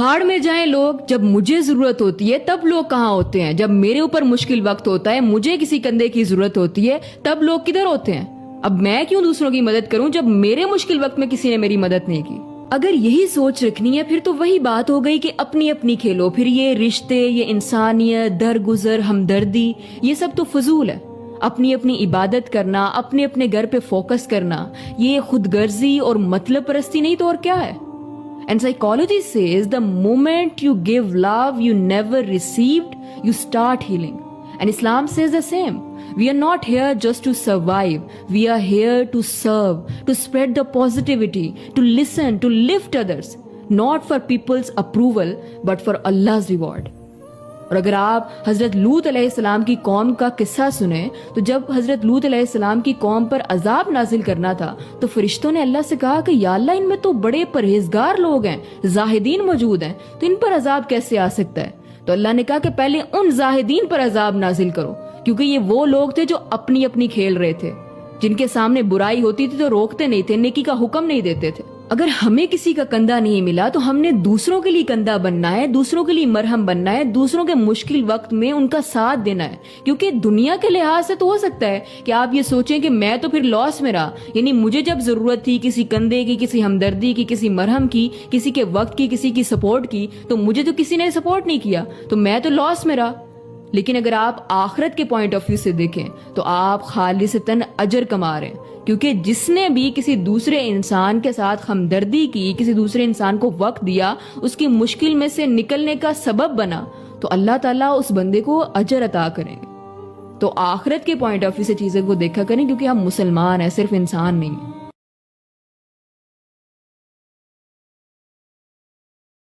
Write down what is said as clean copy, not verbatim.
بھاڑ میں جائیں لوگ، جب مجھے ضرورت ہوتی ہے تب لوگ کہاں ہوتے ہیں؟ جب میرے اوپر مشکل وقت ہوتا ہے، مجھے کسی کندھے کی ضرورت ہوتی ہے، تب لوگ کدھر ہوتے ہیں؟ اب میں کیوں دوسروں کی مدد کروں جب میرے مشکل وقت میں کسی نے میری مدد نہیں کی؟ اگر یہی سوچ رکھنی ہے پھر تو وہی بات ہو گئی کہ اپنی اپنی کھیلو، پھر یہ رشتے، یہ انسانیت، درگزر، ہمدردی، یہ سب تو فضول ہے۔ اپنی اپنی عبادت کرنا، اپنے اپنے گھر پہ فوکس کرنا، یہ خود غرضی اور مطلب پرستی نہیں تو اور کیا ہے؟ And psychology says the moment you give love you never received, you start healing. And Islam says the same. We are not here just to survive. We are here to serve, to spread the positivity, to listen, to lift others. Not for people's approval, but for Allah's reward. اور اگر آپ حضرت لوط علیہ السلام کی قوم کا قصہ سنیں تو جب حضرت لوط علیہ السلام کی قوم پر عذاب نازل کرنا تھا تو فرشتوں نے اللہ سے کہا کہ یا اللہ ان میں تو بڑے پرہیزگار لوگ ہیں، زاہدین موجود ہیں، تو ان پر عذاب کیسے آ سکتا ہے؟ تو اللہ نے کہا کہ پہلے ان زاہدین پر عذاب نازل کرو، کیونکہ یہ وہ لوگ تھے جو اپنی اپنی کھیل رہے تھے، جن کے سامنے برائی ہوتی تھی تو روکتے نہیں تھے، نیکی کا حکم نہیں دیتے تھے۔ اگر ہمیں کسی کا کندھا نہیں ملا تو ہم نے دوسروں کے لیے کندھا بننا ہے، دوسروں کے لیے مرہم بننا ہے، دوسروں کے مشکل وقت میں ان کا ساتھ دینا ہے۔ کیونکہ دنیا کے لحاظ سے تو ہو سکتا ہے کہ آپ یہ سوچیں کہ میں تو پھر لاس میں رہا، یعنی مجھے جب ضرورت تھی کسی کندھے کی، کسی ہمدردی کی، کسی مرہم کی، کسی کے وقت کی، کسی کی سپورٹ کی، تو مجھے تو کسی نے سپورٹ نہیں کیا، تو میں تو لاس میں رہا۔ لیکن اگر آپ آخرت کے پوائنٹ آف ویو سے دیکھیں تو آپ خالصتاً اجر کما رہے ہیں، کیونکہ جس نے بھی کسی دوسرے انسان کے ساتھ ہمدردی کی، کسی دوسرے انسان کو وقت دیا، اس کی مشکل میں سے نکلنے کا سبب بنا، تو اللہ تعالیٰ اس بندے کو اجر عطا کریں گے۔ تو آخرت کے پوائنٹ آف ویو سے چیزیں کو دیکھا کریں، کیونکہ ہم مسلمان ہیں، صرف انسان نہیں ہیں۔